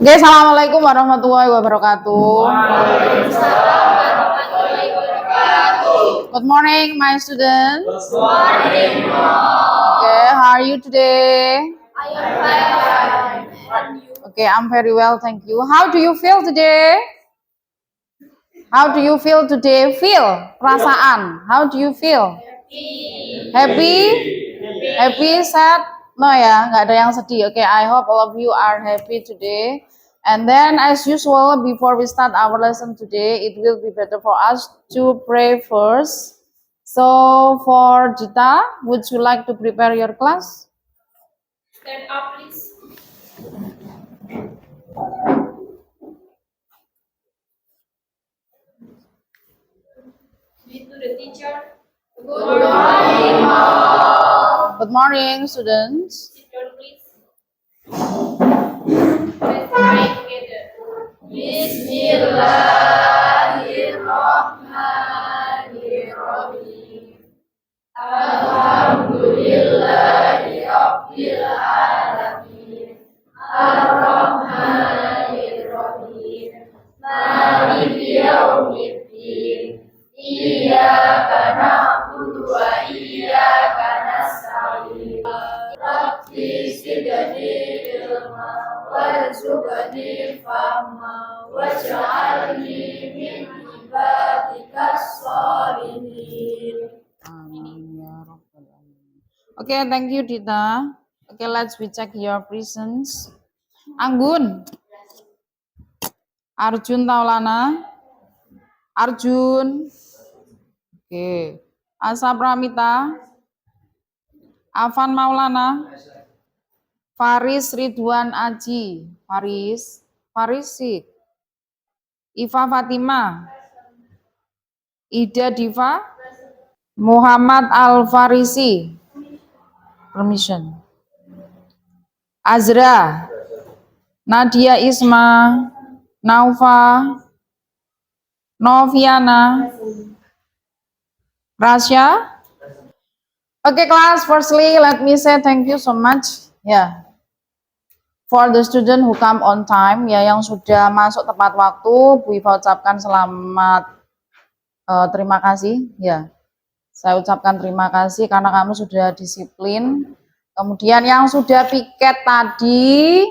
Oke, assalamualaikum warahmatullahi wabarakatuh. Good morning, my student. Good morning, Okay, how are you today? I am fine. And you? Okay, I'm very well, thank you. How do you feel today? How do you feel today? Feel, perasaan. How do you feel? Happy? Happy, sad? No ya, nggak ada yang sedih. Okay, I hope all of you are happy today. And then as usual, before we start our lesson today, it will be better for us to pray first. So for Jita, would you like to prepare your class? Stand up, please. Read to the teacher. Good morning. Good morning, students. Sit down, please. Let's pray together. Bismillahirrahmanirrahim. Alhamdulillahirabbil alamin. Ar-Rahmanir-Rahim. Maliki yaumiddin. Iyyaka na'budu wa iyyaka nasta'in. Rabbi zidni ilma warzuqni fahma waj'alni min ibadikas sholihin. Amin ya rabbal alamin. Okay, thank you, Dita. Okay, let's we check your presence. Anggun, Arjun Taulana, Arjun. Okay, Asa Pramita, Afan Maulana, Faris Ridwan Aji, Farisik, Iva Fatima, Ida Diva, Muhammad Al Farisi, permission. Azra, Nadia Isma, Naufa, Noviana, Rasya. Okay, class, firstly, let me say thank you so much. Yeah. For the student who come on time, ya, yang sudah masuk tepat waktu, Bu Iva ucapkan selamat, terima kasih. Ya, saya ucapkan terima kasih karena kamu sudah disiplin. Kemudian yang sudah piket tadi,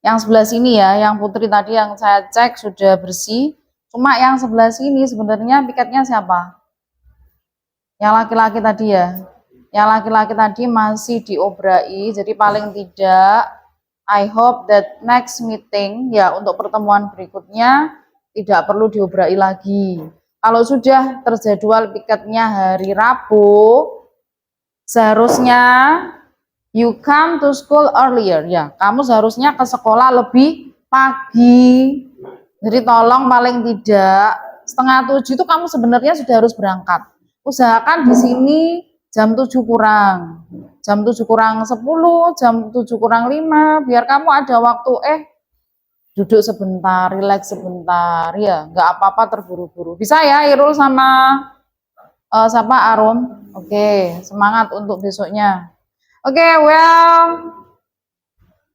yang sebelah sini ya, yang Putri tadi yang saya cek sudah bersih. Cuma yang sebelah sini sebenarnya piketnya siapa? Yang laki-laki tadi ya. Yang laki-laki tadi masih diobrai, jadi paling tidak I hope that next meeting ya untuk pertemuan berikutnya tidak perlu diobrai lagi. Kalau sudah terjadwal piketnya hari Rabu, seharusnya you come to school earlier ya. Kamu seharusnya ke sekolah lebih pagi. Jadi tolong paling tidak 6:30 itu kamu sebenarnya sudah harus berangkat. Usahakan di sini jam 7 kurang. Jam 7 kurang 10, jam 7 kurang 5, biar kamu ada waktu duduk sebentar, relax sebentar ya, nggak apa-apa terburu-buru. Bisa ya Irul sama siapa Arum? Oke, semangat untuk besoknya. Oke, well,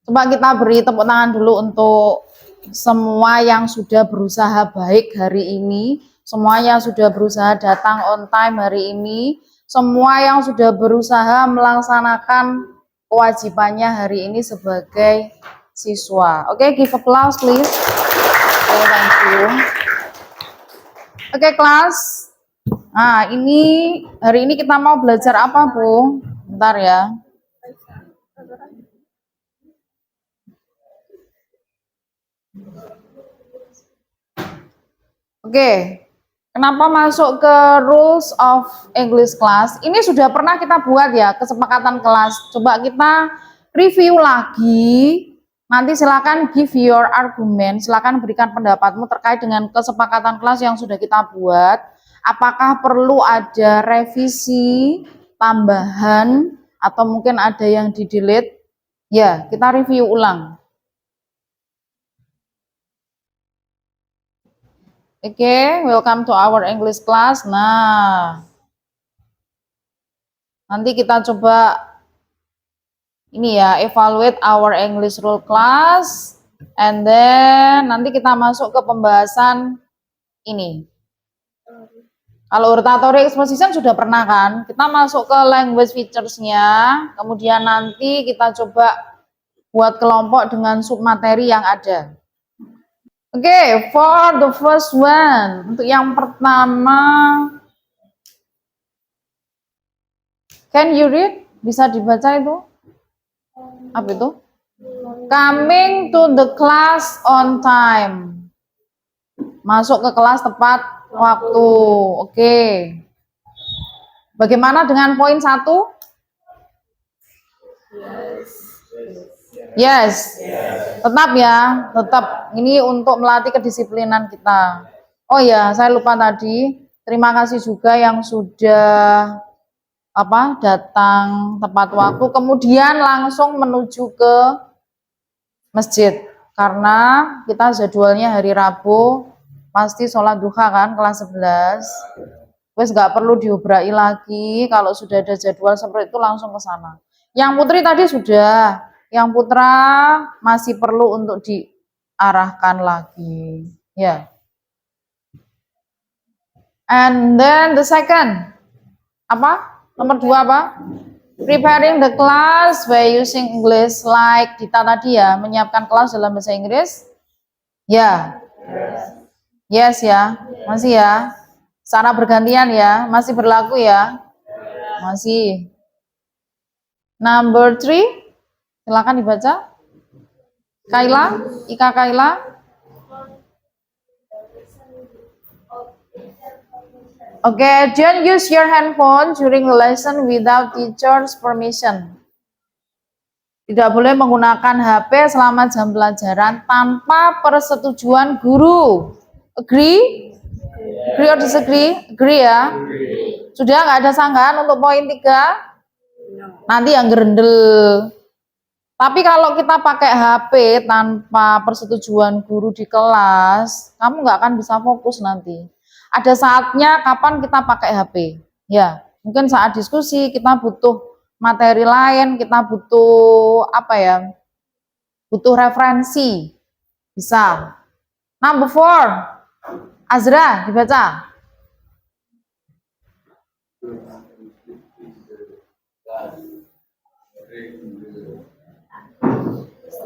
coba kita beri tepuk tangan dulu untuk semua yang sudah berusaha baik hari ini, semua yang sudah berusaha datang on time hari ini, semua yang sudah berusaha melaksanakan kewajibannya hari ini sebagai siswa. Oke, give applause please. Oke, thank you. Oke, kelas. Nah, hari ini kita mau belajar apa, Bu? Bentar ya. Oke, kenapa masuk ke rules of English class? Ini sudah pernah kita buat ya, kesepakatan kelas. Coba kita review lagi. Nanti silakan give your argument, silakan berikan pendapatmu terkait dengan kesepakatan kelas yang sudah kita buat. Apakah perlu ada revisi, tambahan, atau mungkin ada yang di-delete? Ya, kita review ulang. Oke, welcome to our English class. Nah, nanti kita coba ini ya, evaluate our English rule class. And then nanti kita masuk ke pembahasan ini. Kalau rotatory exposition sudah pernah kan? Kita masuk ke language features-nya, kemudian nanti kita coba buat kelompok dengan submateri yang ada. Oke, for the first one, untuk yang pertama, can you read? Bisa dibaca itu? Apa itu? Coming to the class on time. Masuk ke kelas tepat waktu. Oke. Bagaimana dengan poin 1? Yes. Tetap ya, tetap. Ini untuk melatih kedisiplinan kita. Oh ya, saya lupa tadi. Terima kasih juga yang sudah datang tepat waktu, kemudian langsung menuju ke masjid. Karena kita jadwalnya hari Rabu, pasti sholat duha kan, kelas 11. Wes nggak perlu diobrai lagi, kalau sudah ada jadwal seperti itu langsung ke sana. Yang putri tadi sudah, yang putra masih perlu untuk diarahkan lagi. Ya. And then the second, apa? Nomor 2 apa? Preparing the class by using English, like Dita tadi ya, menyiapkan kelas dalam bahasa Inggris. Ya. Yes ya, masih ya. Secara bergantian ya, masih berlaku ya. Masih. Number 3, silakan dibaca. Kaila, Ika Kaila. Okay, don't use your handphone during the lesson without teacher's permission. Tidak boleh menggunakan HP selama jam pelajaran tanpa persetujuan guru. Agree? Agree or disagree? Agree ya? Sudah nggak ada sanggahan untuk poin 3? Nanti yang gerendel. Tapi kalau kita pakai HP tanpa persetujuan guru di kelas, kamu nggak akan bisa fokus nanti. Ada saatnya kapan kita pakai HP. Ya, mungkin saat diskusi kita butuh materi lain, kita butuh butuh referensi. Bisa. Number 4, Azra dibaca.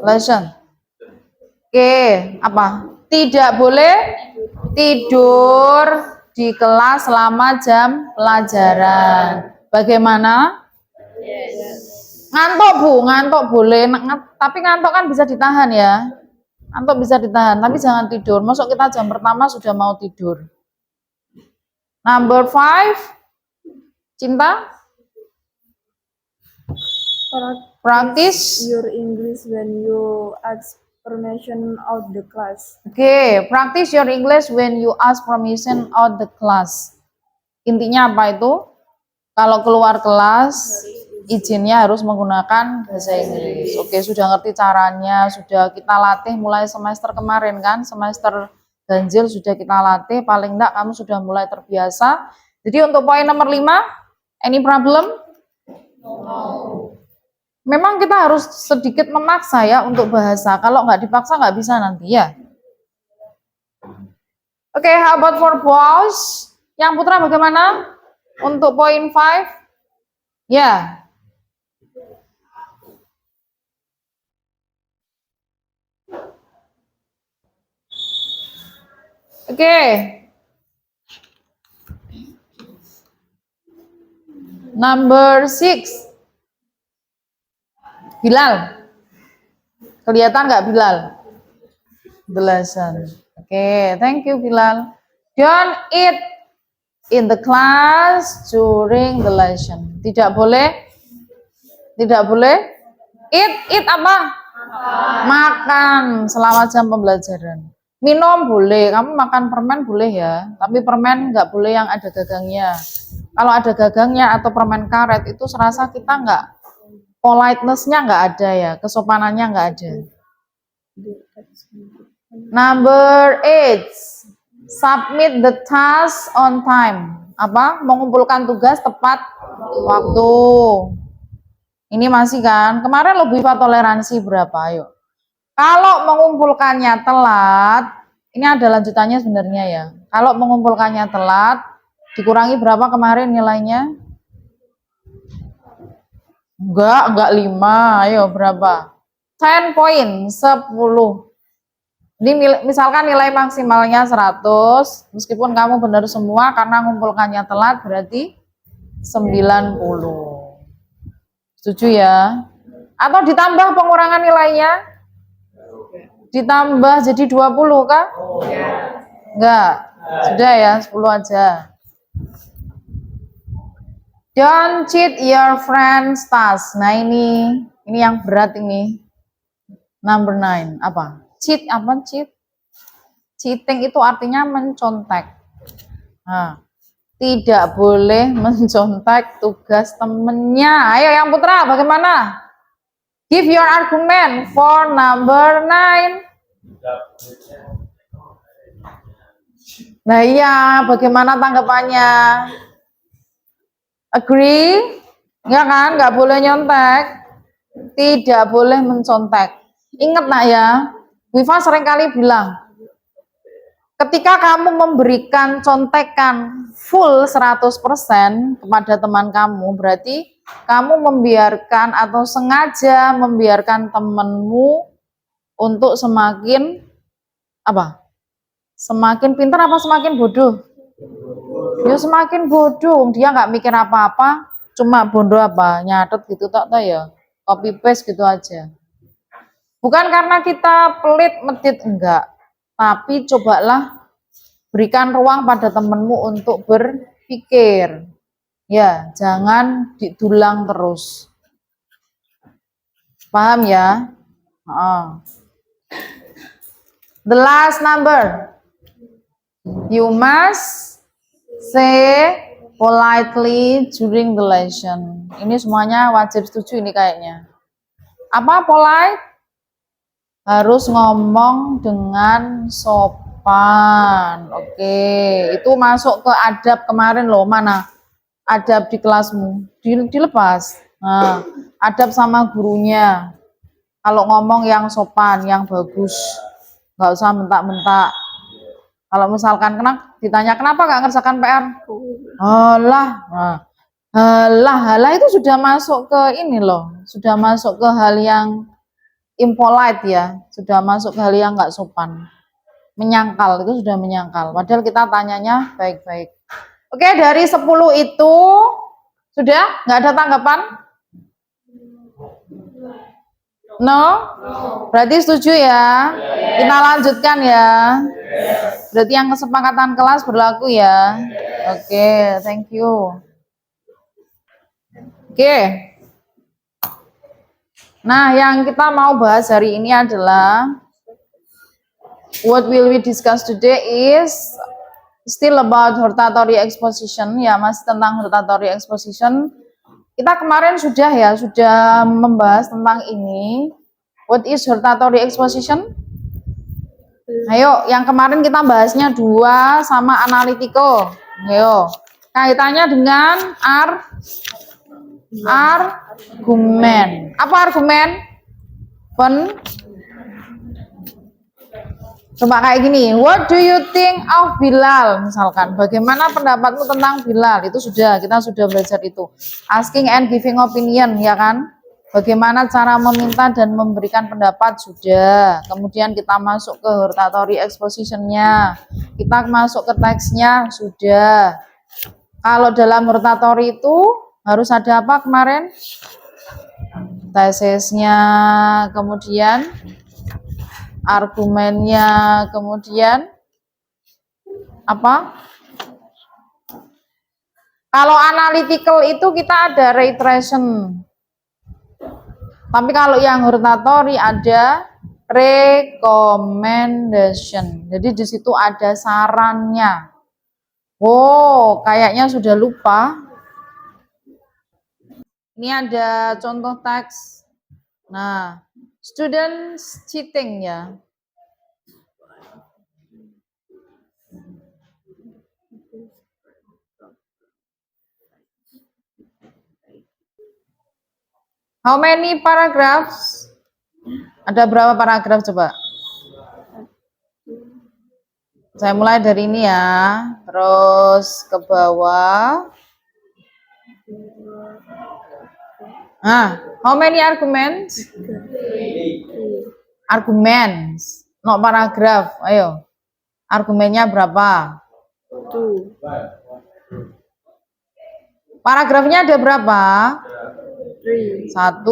Lesson. Oke, apa? Tidak boleh tidur di kelas selama jam pelajaran. Bagaimana? Ngantuk Bu, ngantuk boleh, tapi ngantuk kan bisa ditahan ya. Ngantuk bisa ditahan, tapi jangan tidur. Masuk kita jam pertama sudah mau tidur. Number 5, Cinta. Practice your English when you ask permission out the class. Oke, practice your English when you ask permission out the class. Intinya apa itu? Kalau keluar kelas, izinnya harus menggunakan bahasa Inggris. Oke, sudah ngerti caranya, sudah kita latih mulai semester kemarin kan, semester ganjil sudah kita latih, paling enggak kamu sudah mulai terbiasa. Jadi untuk poin nomor 5, any problem? No. Memang kita harus sedikit memaksa ya untuk bahasa. Kalau nggak dipaksa nggak bisa nanti ya. Oke, how about for boys? Yang putra bagaimana? Untuk poin 5? Ya. Oke. Number 6. Bilal. Kelihatan nggak Bilal? The lesson. Oke, thank you Bilal. Don't eat in the class during the lesson. Tidak boleh eat apa? Makan selama jam pembelajaran. Minum boleh, kamu makan permen boleh ya, tapi permen nggak boleh yang ada gagangnya. Kalau ada gagangnya atau permen karet itu serasa kita nggak, politeness-nya nggak ada ya, kesopanannya nggak ada. Number 8, submit the task on time. Apa? Mengumpulkan tugas tepat waktu. Ini masih kan? Kemarin lebih toleransi berapa? Ayo. Kalau mengumpulkannya telat, ini ada lanjutannya sebenarnya ya. Kalau mengumpulkannya telat, dikurangi berapa kemarin nilainya? Enggak 5. Ayo berapa? 10 poin, 10. Ini misalkan nilai maksimalnya 100, meskipun kamu benar semua karena mengumpulkannya telat berarti 90. Setuju ya? Atau ditambah pengurangan nilainya? Ditambah jadi 20 kah? Enggak. Sudah ya, 10 aja. Don't cheat your friend's task. Nah ini yang berat ini. Number 9. Apa? Cheat apa cheat? Cheating itu artinya mencontek. Nah, tidak boleh mencontek tugas temennya. Ayo yang putra, bagaimana? Give your argument for number 9. Nah iya, bagaimana tanggapannya? Agree? Ya kan, nggak boleh nyontek. Tidak boleh mencontek. Ingat nak ya, Wifa seringkali bilang, ketika kamu memberikan contekan full 100% kepada teman kamu, berarti kamu membiarkan atau sengaja membiarkan temanmu untuk semakin apa? Semakin pintar apa semakin bodoh? Ya semakin bodoh, dia nggak mikir apa-apa, cuma bodoh apa, nyatet gitu tak tahu ya, copy paste gitu aja. Bukan karena kita pelit medit enggak, tapi cobalah berikan ruang pada temenmu untuk berpikir. Ya, jangan didulang terus. Paham ya? The last number. You must say politely during the lesson. Ini semuanya wajib setuju ini kayaknya. Apa polite? Harus ngomong dengan sopan. Oke, itu masuk ke adab kemarin loh. Mana? Adab di kelasmu. Dilepas. Nah, adab sama gurunya. Kalau ngomong yang sopan, yang bagus. Nggak usah mentak-mentak. Kalau misalkan ditanya kenapa nggak ngerjakan PR? Halah, halah itu sudah masuk ke ini loh, sudah masuk ke hal yang impolite ya, sudah masuk ke hal yang nggak sopan, menyangkal, itu sudah menyangkal. Padahal kita tanyanya baik-baik. Oke, dari 10 itu sudah nggak ada tanggapan? No? Berarti setuju ya? Kita lanjutkan ya. Berarti yang kesepakatan kelas berlaku ya. Oke, thank you. Oke. Nah, yang kita mau bahas hari ini adalah what will we discuss today is still about hortatory exposition ya, masih tentang hortatory exposition. Kita kemarin sudah membahas tentang ini. What is hortatory exposition? Ayo, yang kemarin kita bahasnya 2 sama analytical. Ayo, kaitannya dengan argumen. Apa argumen? Coba kayak gini, what do you think of Bilal? Misalkan, bagaimana pendapatmu tentang Bilal? Itu kita sudah belajar itu. Asking and giving opinion, ya kan? Bagaimana cara meminta dan memberikan pendapat sudah. Kemudian kita masuk ke hortatory exposition-nya. Kita masuk ke teksnya sudah. Kalau dalam hortatory itu harus ada apa kemarin? Tesisnya, kemudian argumennya, kemudian apa? Kalau analytical itu kita ada reiteration. Tapi kalau yang hortatory ada recommendation. Jadi di situ ada sarannya. Oh, kayaknya sudah lupa. Ini ada contoh teks. Nah, students cheating ya. How many paragraphs? Ada berapa paragraf coba? Saya mulai dari ini ya, terus ke bawah. How many arguments? Arguments, not paragraf. Ayo, argumennya berapa? 2. Paragrafnya ada berapa? 3. 1,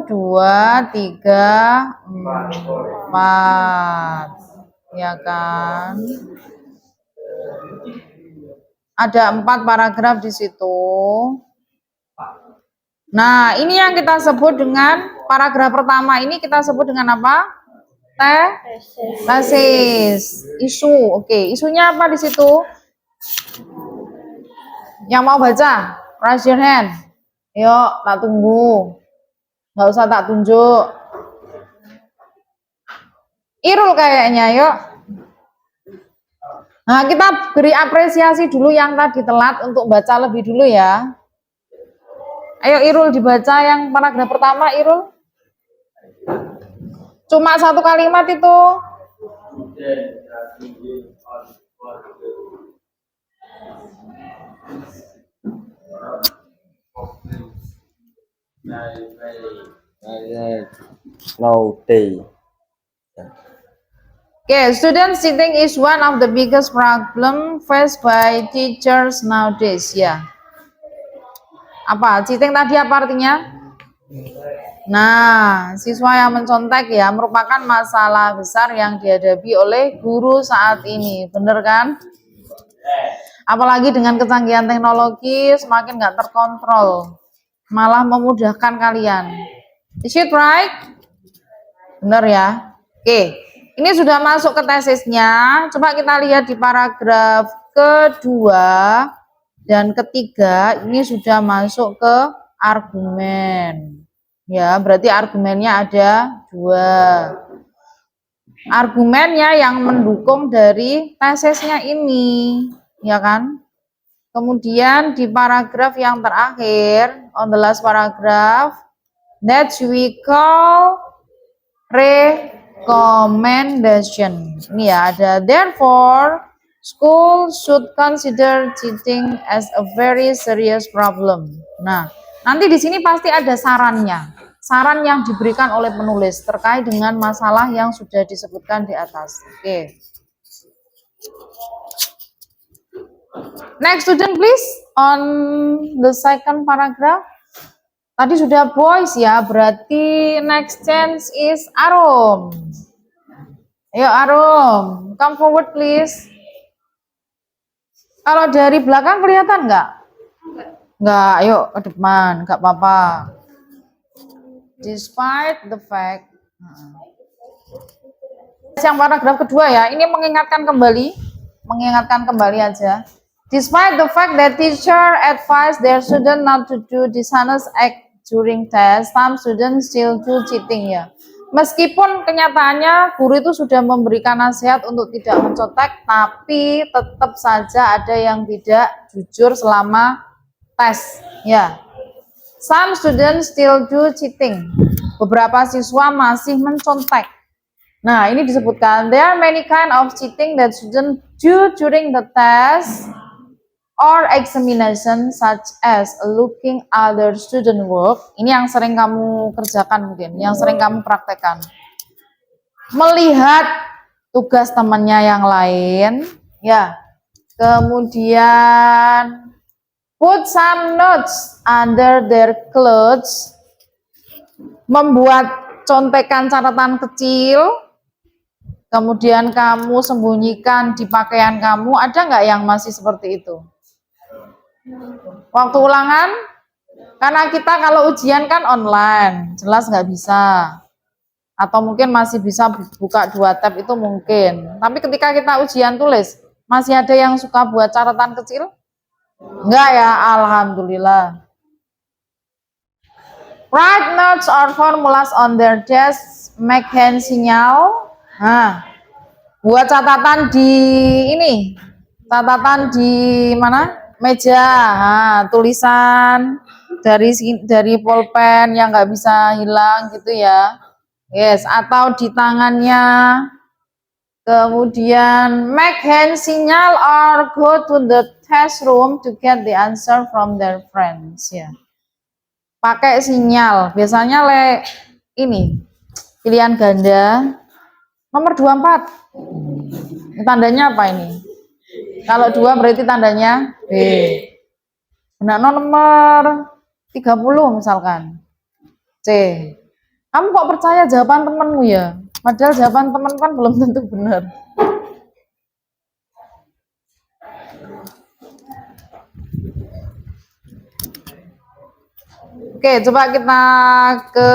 2, 3, 4. Ya kan? Ada 4 paragraf di situ. Nah, ini yang kita sebut dengan paragraf pertama ini kita sebut dengan apa? Tesis. Isu. Oke, isunya apa di situ? Yang mau baca? Raise your hand. Yuk, tak tunggu. Nggak usah tak tunjuk. Irul kayaknya, yuk. Nah, kita beri apresiasi dulu yang tadi telat untuk baca lebih dulu ya. Ayo Irul dibaca yang paragraf pertama, Irul. Cuma 1 kalimat itu. Naughty. Okay, student cheating is one of the biggest problem faced by teachers nowadays. Ya. Apa? Cheating tadi apa artinya? Nah, siswa yang mencontek ya merupakan masalah besar yang dihadapi oleh guru saat ini. Bener kan? Apalagi dengan kecanggihan teknologi semakin nggak terkontrol. Malah memudahkan kalian. Is it right? Bener ya? Oke. Ini sudah masuk ke tesisnya. Coba kita lihat di paragraf kedua dan ketiga. Ini sudah masuk ke argumen. Ya, berarti argumennya ada 2. Argumennya yang mendukung dari tesisnya ini, ya kan? Kemudian di paragraf yang terakhir, on the last paragraph, that we call recommendation. Ini ya ada therefore school should consider cheating as a very serious problem. Nah, nanti di sini pasti ada sarannya. Saran yang diberikan oleh penulis terkait dengan masalah yang sudah disebutkan di atas. Oke. Next student please on the second paragraph. Tadi sudah boys ya, berarti next chance is Arum. Ayo Arum, come forward please. Kalau dari belakang kelihatan nggak? Nggak, ayo ke depan, nggak apa-apa. Despite the fact. Yang paragraf kedua ya, ini mengingatkan kembali aja. Despite the fact that teacher advise their student not to do dishonest act during test, some students still do cheating ya. Meskipun kenyataannya guru itu sudah memberikan nasihat untuk tidak mencontek, tapi tetap saja ada yang tidak jujur selama tes ya. Some students still do cheating. Beberapa siswa masih mencontek. Nah, ini disebutkan there are many kind of cheating that students do during the test or examination, such as looking other student work. Ini yang sering kamu kerjakan mungkin, yang sering kamu praktekkan. Melihat tugas temannya yang lain, ya. Kemudian put some notes under their clothes. Membuat contekan catatan kecil. Kemudian kamu sembunyikan di pakaian kamu. Ada nggak yang masih seperti itu? Waktu ulangan, karena kita kalau ujian kan online, jelas nggak bisa. Atau mungkin masih bisa buka 2 tab itu mungkin. Tapi ketika kita ujian tulis, masih ada yang suka buat catatan kecil? Enggak ya, alhamdulillah. Write notes or formulas on their desk, make hand sinyal. Nah, buat catatan di ini, catatan di mana? Meja, nah, tulisan dari pulpen yang nggak bisa hilang gitu ya. Yes, atau di tangannya. Kemudian make hand signal or go to the test room to get the answer from their friends ya. Pakai sinyal. Biasanya ini pilihan ganda nomor 24. Tandanya apa ini? Kalau 2 berarti tandanya B. Nah, nomor 30 misalkan. C. Kamu kok percaya jawaban temanmu ya? Padahal jawaban teman kan belum tentu benar. Oke, coba kita ke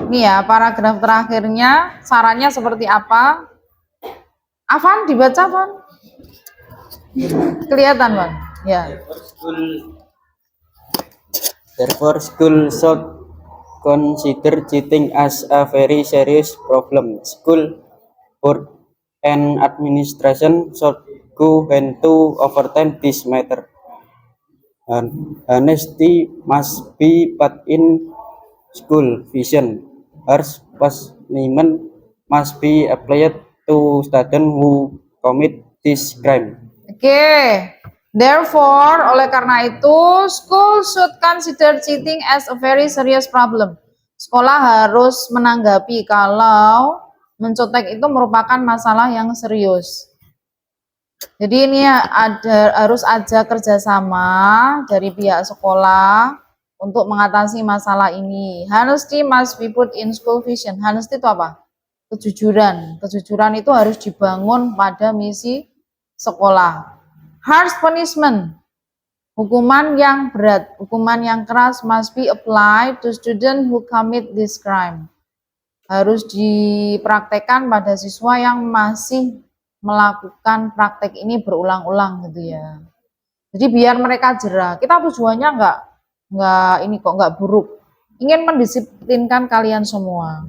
ini ya, paragraf terakhirnya. Sarannya seperti apa? Afan, dibaca, Van? Kelihatan, Van? Ya. Therefore, school should consider cheating as a very serious problem. School board and administration should go into overtime this matter. Honesty must be put in school vision. Harsh punishment must be applied to students who commit this crime. Oke. Therefore, oleh karena itu, school should consider cheating as a very serious problem. Sekolah harus menanggapi kalau mencontek itu merupakan masalah yang serius. Jadi ini harus ada kerjasama dari pihak sekolah untuk mengatasi masalah ini. Honesty must be put in school vision. Honesty itu apa? Kejujuran. Kejujuran itu harus dibangun pada misi sekolah. Harsh punishment, hukuman yang berat, hukuman yang keras must be applied to student who commit this crime. Harus dipraktekkan pada siswa yang masih melakukan praktek ini berulang-ulang gitu ya. Jadi biar mereka jera. Kita tujuannya nggak buruk. Ingin mendisiplinkan kalian semua.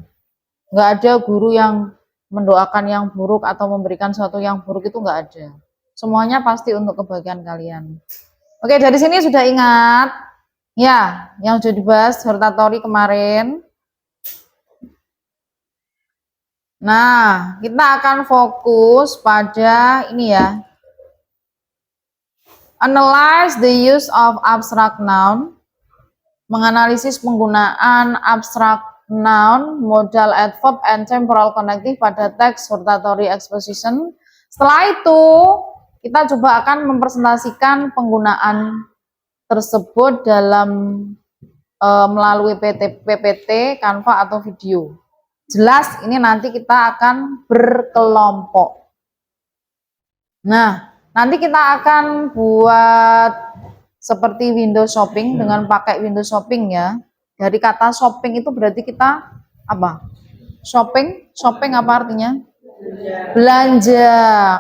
Nggak ada guru yang mendoakan yang buruk atau memberikan sesuatu yang buruk, itu nggak ada. Semuanya pasti untuk kebaikan kalian. Oke, dari sini sudah ingat ya yang sudah dibahas hortatory kemarin. Nah, kita akan fokus pada ini ya. Analyze the use of abstract noun. Menganalisis penggunaan abstract noun, modal adverb, and temporal connective pada teks hortatory exposition. Setelah itu, kita coba akan mempresentasikan penggunaan tersebut dalam melalui PPT, Canva atau video. Jelas ini nanti kita akan berkelompok. Nah, nanti kita akan buat seperti window shopping dengan pakai window shopping ya. Dari kata shopping itu berarti kita apa? Shopping apa artinya? Belanja.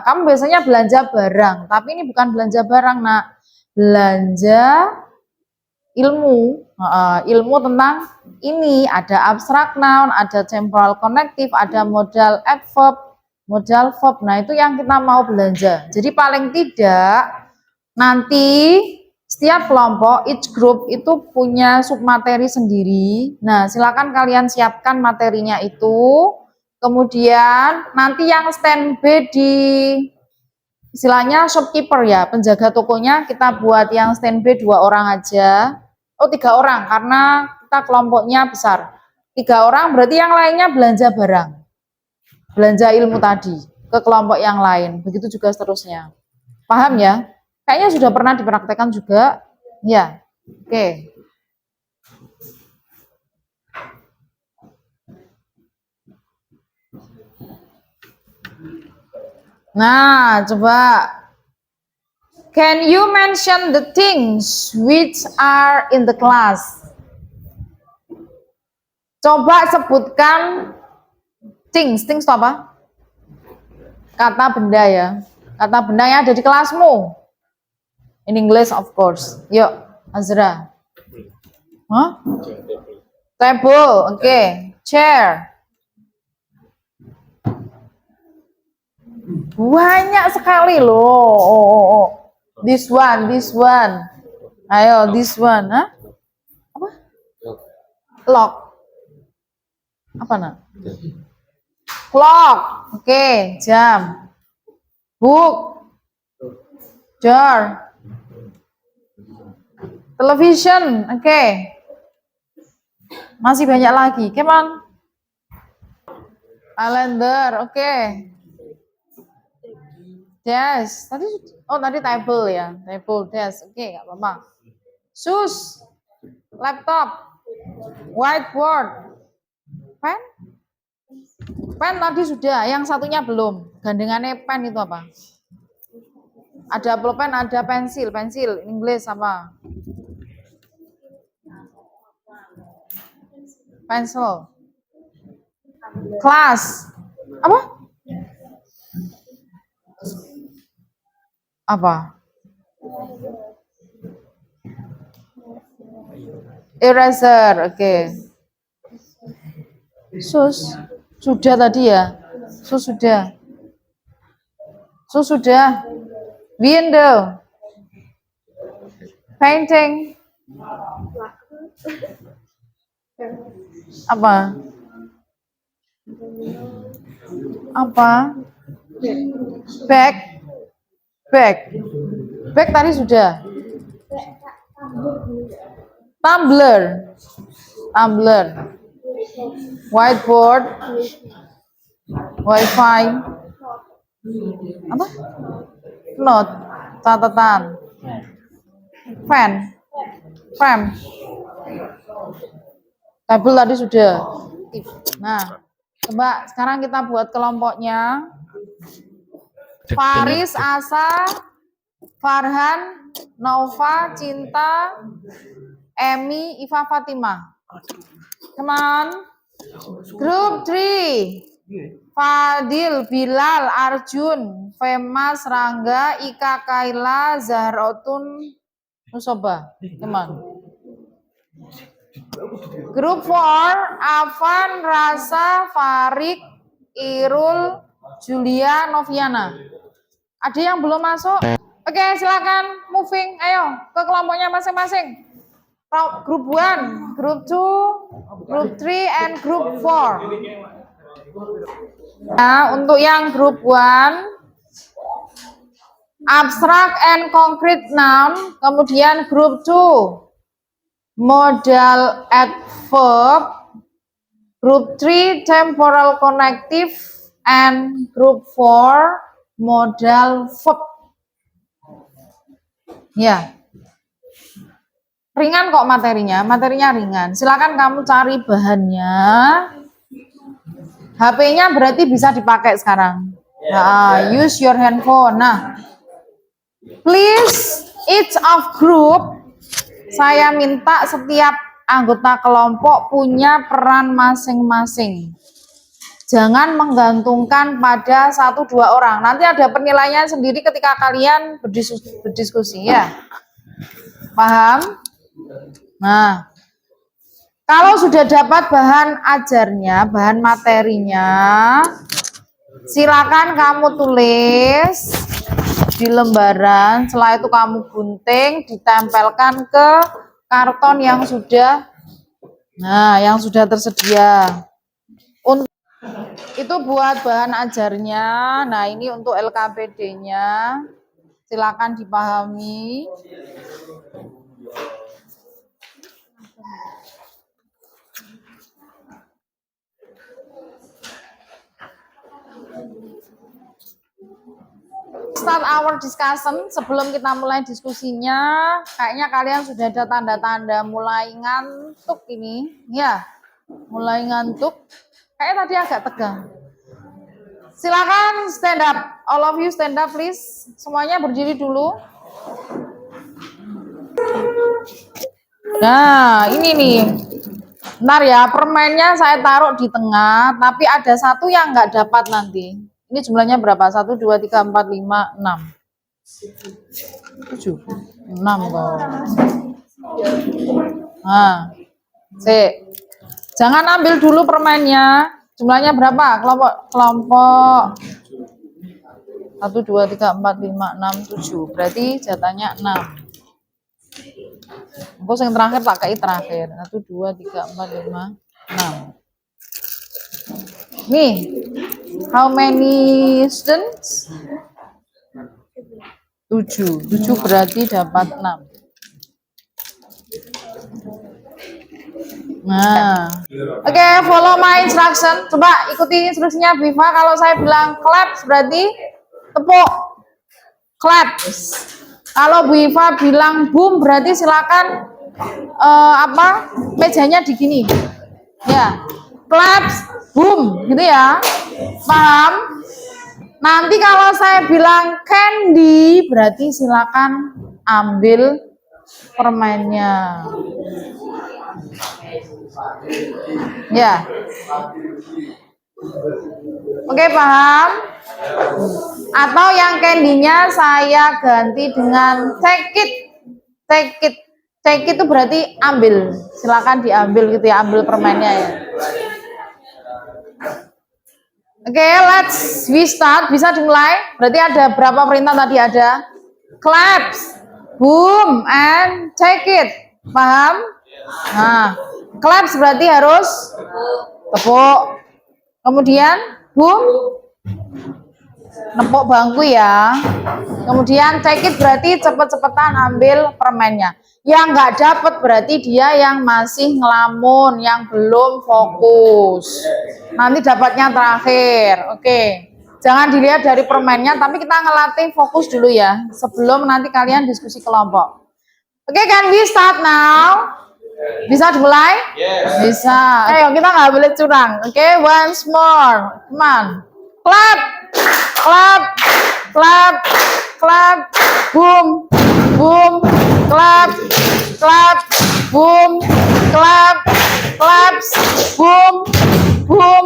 Kamu biasanya belanja barang, tapi ini bukan belanja barang, nak. Belanja ilmu tentang ini. Ada abstract noun, ada temporal connective, ada modal adverb, modal verb. Nah, itu yang kita mau belanja. Jadi paling tidak nanti setiap kelompok, each group itu punya submateri sendiri. Nah, silakan kalian siapkan materinya itu. Kemudian nanti yang standby di istilahnya shopkeeper ya, penjaga tokonya, kita buat yang standby 2 orang aja. Oh, 3 orang karena kita kelompoknya besar. 3 orang berarti yang lainnya belanja barang. Belanja ilmu tadi ke kelompok yang lain. Begitu juga seterusnya. Paham ya? Kayaknya sudah pernah dipraktekkan juga. Ya. Oke. Nah, coba. Can you mention the things which are in the class? Coba sebutkan things. Things itu apa? Kata benda ya. Kata benda yang ada di kelasmu. In English of course. Yuk, Azra. Huh? Table, oke. Chair. Banyak sekali loh. This one. Ayo, this one. Hah? Apa? Lock. Apa nak? Clock. Oke, jam. Book. Door. Television. Oke. Masih banyak lagi. Come on. Calendar. Oke. Desk. Tadi table ya. Table, desk. Oke, nggak apa-apa. Shoes. Laptop. Whiteboard. Pen. Pen tadi sudah. Yang satunya belum. Gandengannya pen itu apa? Ada pulpen, ada pensil. Pensil, Inggris apa? Pencil. Class. Apa? Apa? Eraser, oke. Sus, sudah tadi ya? Sus sudah. Sus sudah. Window. Painting. Apa? Apa? Bag. Bag. Bag tadi sudah. Tumbler. Tumbler. Whiteboard. Wi-Fi. Apa? Note. Catatan. Fan. Frame. Tabel tadi sudah. Nah, coba sekarang kita buat kelompoknya. Faris, Asa, Farhan, Nova, Cinta, Emi, Iva, Fatimah. Come on. Group 3. Fadil, Bilal, Arjun, Femas, Rangga, Ika, Kaila, Zahrotun, Nusoba. Come on. Group 4, Afan, Rasa, Farik, Irul, Julia, Noviana. Ada yang belum masuk? Oke, silakan moving. Ayo ke kelompoknya masing-masing. Group 1, Group 2, Group 3, and Group 4. Nah, untuk yang Group 1, Abstract and Concrete Noun. Kemudian Group 2, Modal Adverb. Group 3, Temporal Connective. And Group 4, Modal Verb. Ya. Ringan kok materinya ringan. Silakan kamu cari bahannya. HP-nya berarti bisa dipakai sekarang. Nah, use your handphone. Nah, please each of group, saya minta setiap anggota kelompok punya peran masing-masing. Jangan menggantungkan pada 1-2 orang. Nanti ada penilaian sendiri ketika kalian berdiskusi ya. Paham? Nah, kalau sudah dapat bahan ajarnya, bahan materinya, silakan kamu tulis di lembaran. Setelah itu kamu gunting, ditempelkan ke karton yang sudah, yang sudah tersedia. Untuk itu buat bahan ajarnya. Nah, ini untuk LKPD-nya. Silakan dipahami. Start our discussion. Sebelum kita mulai diskusinya, kayaknya kalian sudah ada tanda-tanda mulai ngantuk ini, ya, mulai ngantuk. Kayaknya tadi agak tegang. Silakan stand up, all of you stand up please. Semuanya berdiri dulu. Nah, ini nih. Bentar ya, permennya saya taruh di tengah, tapi ada satu yang nggak dapat nanti. Ini jumlahnya berapa? 1, 2, 3, 4, 5, 6. 7. 6 kok. Nah, jangan ambil dulu permennya. Jumlahnya berapa? Kelompok. 1, 2, 3, 4, 5, 6, 7. Berarti jatahnya 6. Engko sing terakhir tak kei terakhir. 1 2 3 4 5 6. Nih, how many students? 7. 7 berarti dapat 6. Nah, oke, follow my instruction. Coba ikuti instruksinya Biva. Kalau saya bilang claps berarti tepuk. Claps. Kalau Bu Iva bilang boom berarti silakan mejanya di gini. Ya, claps, boom, gitu ya. Paham? Nanti kalau saya bilang candy berarti silakan ambil permennya. Ya. Oke, paham? Atau yang candy-nya saya ganti dengan take it. Take it. Take it itu berarti ambil. Silakan diambil gitu ya, ambil permennya ya. Oke, let's we start. Bisa dimulai. Berarti ada berapa perintah tadi ada? Claps, boom, and take it. Paham? Nah, claps berarti harus tepuk. Kemudian boom, nepuk bangku ya. Kemudian take it berarti cepet-cepetan ambil permennya. Yang nggak dapet berarti dia yang masih ngelamun, yang belum fokus. Nanti dapatnya terakhir. Oke, jangan dilihat dari permennya, tapi kita ngelatih fokus dulu ya, sebelum nanti kalian diskusi kelompok. Oke, can we start now? Bisa dimulai? Yes. Bisa. Ayo, kita nggak boleh curang. Oke, once more. Come on. Clap, clap, clap, clap, boom, boom, clap, clap, boom, clap, claps, boom, boom,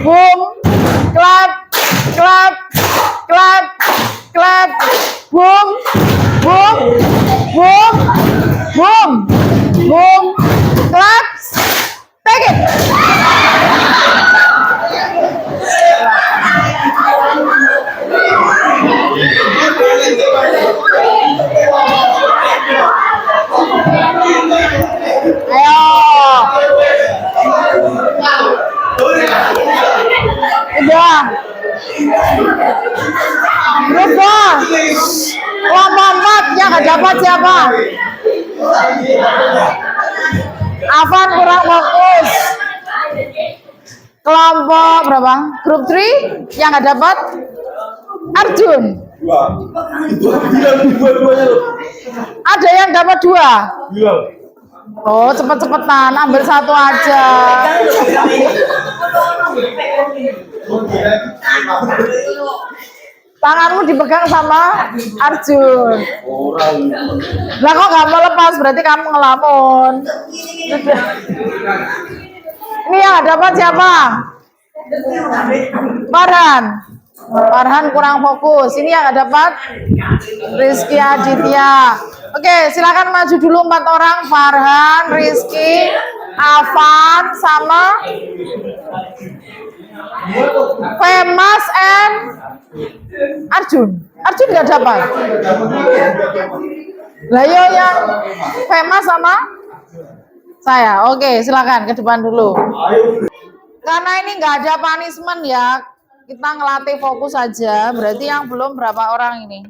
boom, clap, clap, clap, clap, boom, boom, boom, boom, boom, claps, take it. Ayo. Udah. Berubah. Kelompok 4 yang gak dapat siapa? Afan kurang fokus. Kelompok berapa? Grup 3 yang gak dapat? Arjun. Ada yang dapat 2? Oh, cepet-cepetan, ambil 1 aja. Tanganmu dipegang sama Arjun. Lah kok gak mau lepas, berarti kamu ngelamun. Ini yang dapat siapa? Farhan. Farhan kurang fokus. Ini yang dapat Rizky Aditya. Oke, silakan maju dulu 4 orang. Farhan, Rizky, Afan, sama Femas and Arjun. Arjun nggak dapat. Lah yo yang Femas sama saya. Oke, silakan ke depan dulu. Karena ini nggak ada punishment ya, kita ngelatih fokus aja. Berarti yang belum berapa orang ini?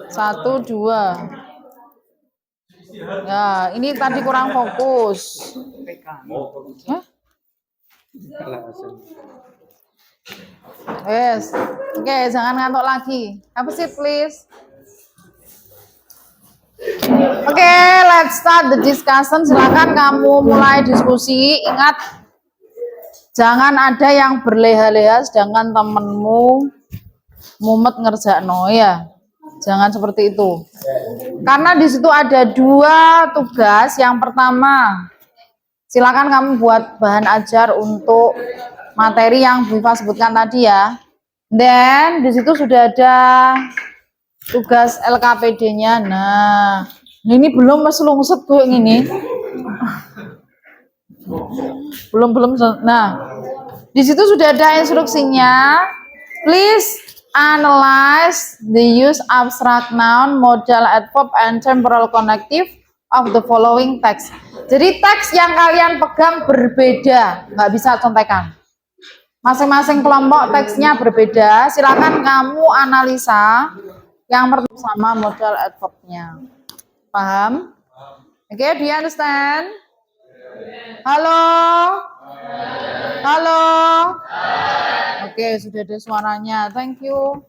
1, 2. Ya, ini tadi kurang fokus. Hah? Yes. Oke, jangan ngantuk lagi. Have a seat, please. Oke, let's start the discussion. Silakan kamu mulai diskusi. Ingat, jangan ada yang berleha-leha sedangkan temenmu mumet ngerjakno ya. Jangan seperti itu. Karena di situ ada 2 tugas. Yang pertama, silakan kamu buat bahan ajar untuk materi yang Bu Iva sebutkan tadi ya. Dan di situ sudah ada tugas LKPD-nya. Nah, ini belum meselungset tuh ini. Belum. Nah, di situ sudah ada instruksinya. Please Analyze the use abstract noun, modal adverb, and temporal connective of the following text. Jadi teks yang kalian pegang berbeda, nggak bisa contekan. Masing-masing kelompok teksnya berbeda. Silakan kamu analisa yang pertama sama modal adverb-nya. Paham? Oke, do you understand? Halo? Halo? Oke, sudah ada suaranya. Thank you.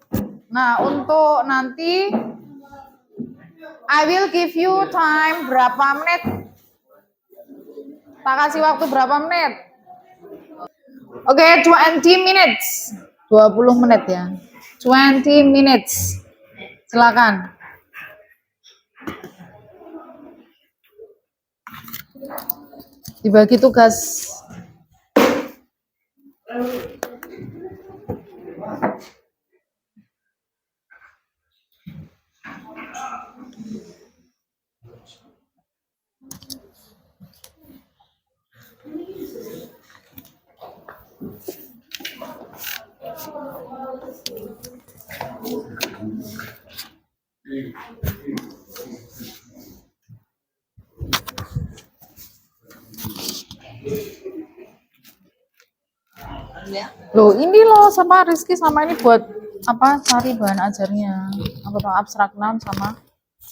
Nah, untuk nanti I will give you time berapa menit? Tak kasih waktu berapa menit? Oke, 20 minutes. 20 menit ya. 20 minutes. Silakan. Dibagi tugas. Loh, ini loh sama Rizky sama ini buat apa? Cari bahan ajarnya. Apa tuh abstrak noun sama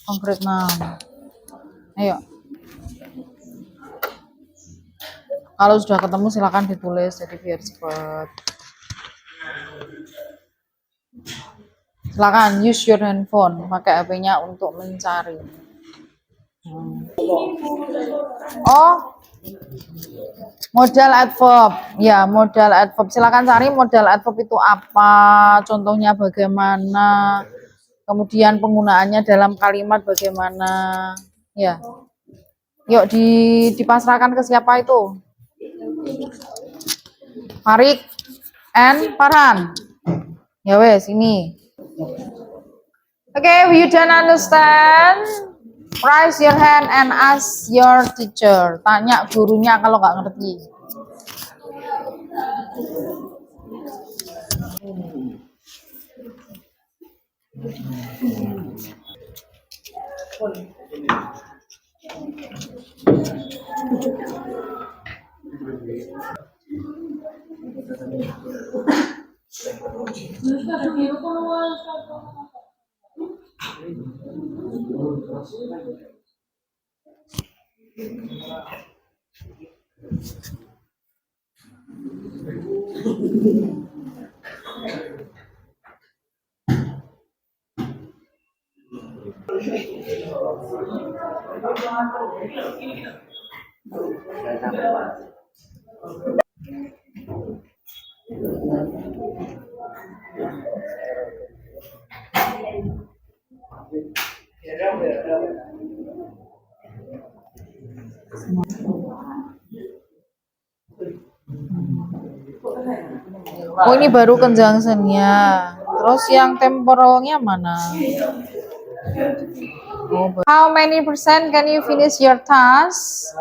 konkret noun. Ayo. Kalau sudah ketemu silakan ditulis jadi biar cepat. Silakan use your handphone, pakai HP-nya untuk mencari. Oh, modal adverb. Ya, modal adverb. Silakan cari modal adverb itu apa, contohnya bagaimana, kemudian penggunaannya dalam kalimat bagaimana. Ya. Yuk dipasrahkan ke siapa itu? Farik and Farhan. Ya wes, ini. Okay, you don't understand? Raise your hand and ask your teacher. Tanya gurunya kalau nggak ngerti. Oh, ini baru conjunction-nya. Terus yang temporalnya mana? Oh, how many percent can you finish your task?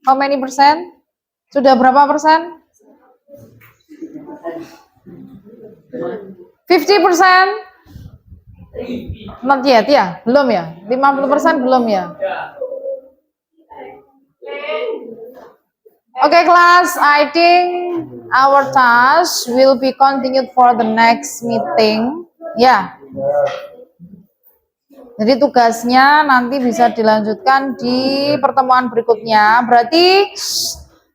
How many percent? Sudah berapa persen? 50%? Not yet ya? Belum ya? 50% belum ya? Okay, class, I think our task will be continued for the next meeting. Ya. Jadi tugasnya nanti bisa dilanjutkan di pertemuan berikutnya. Berarti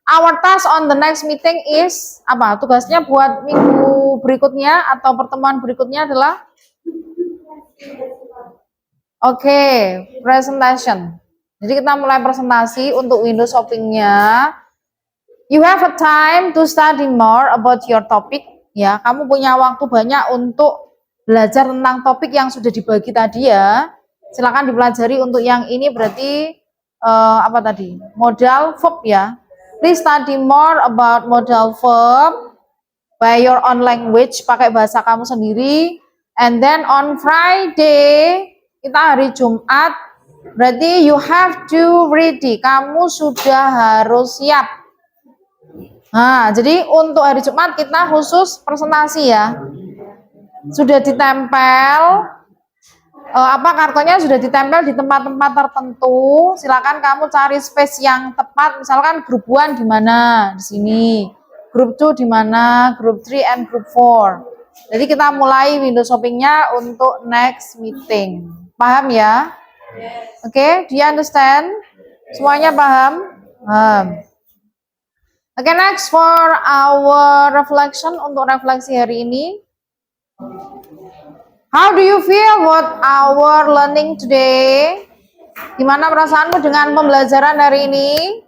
our task on the next meeting is apa? Tugasnya buat minggu berikutnya atau pertemuan berikutnya adalah presentation. Jadi kita mulai presentasi untuk window shopping-nya. You have a time to study more about your topic. Ya, kamu punya waktu banyak untuk belajar tentang topik yang sudah dibagi tadi ya. Silakan dipelajari untuk yang ini berarti apa tadi? Modal verb ya. Please study more about modal verb by your own language, pakai bahasa kamu sendiri. And then on Friday, kita hari Jumat, berarti you have to ready. Kamu sudah harus siap. Nah, jadi untuk hari Jumat kita khusus presentasi ya. sudah ditempel, kartunya sudah ditempel di tempat-tempat tertentu. Silakan kamu cari space yang tepat. Misalkan grup 1 di mana? Di sini. Grup 2 di mana? Grup 3 and grup 4. Jadi kita mulai window shoppingnya untuk next meeting. Paham ya? Oke, do you understand? Semuanya paham? Oke, next for our reflection, untuk refleksi hari ini. How do you feel about our learning today? Gimana perasaanmu dengan pembelajaran hari ini?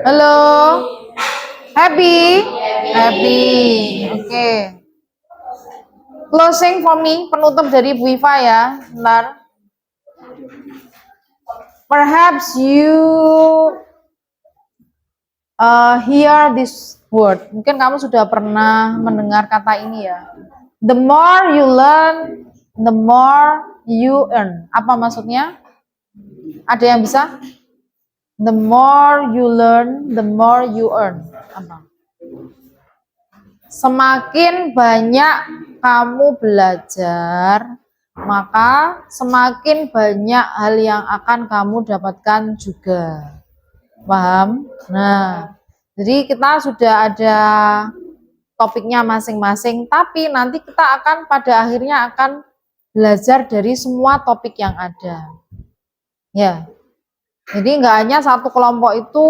Halo? Happy? Happy. Oke. Closing for me, penutup dari Bu Iva ya. Bentar. Perhaps you hear this word. Mungkin kamu sudah pernah mendengar kata ini ya. The more you learn, the more you earn. Apa maksudnya? Ada yang bisa? The more you learn, the more you earn. Apa? Semakin banyak kamu belajar, maka semakin banyak hal yang akan kamu dapatkan juga. Paham? Nah, jadi kita sudah ada topiknya masing-masing, tapi nanti kita akan pada akhirnya akan belajar dari semua topik yang ada. Ya. Jadi nggak hanya satu kelompok itu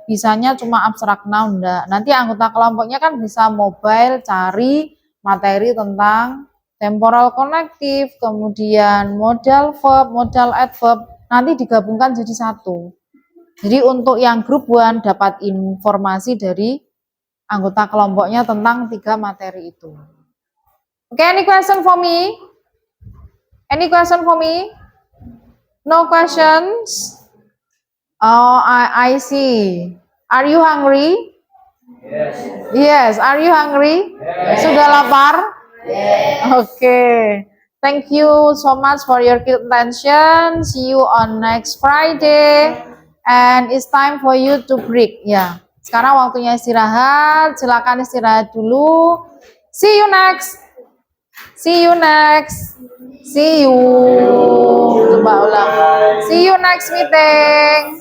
bisanya cuma abstrak noun, enggak. Nanti anggota kelompoknya kan bisa mobile cari materi tentang temporal connective, kemudian modal verb, modal adverb, nanti digabungkan jadi satu. Jadi untuk yang grup 1 dapat informasi dari anggota kelompoknya tentang 3 materi itu. Okay, any question for me? Any question for me? No questions? Oh, I see. Are you hungry? Yes. Yes, are you hungry? Yes. Sudah lapar? Yes. Okay. Thank you so much for your attention. See you on next Friday. And it's time for you to break. Ya. Sekarang waktunya istirahat. Silakan istirahat dulu. See you next. See you next. See you. Coba ulang. See you next meeting.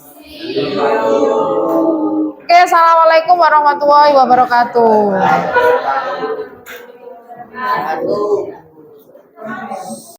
Oke, assalamualaikum warahmatullahi wabarakatuh.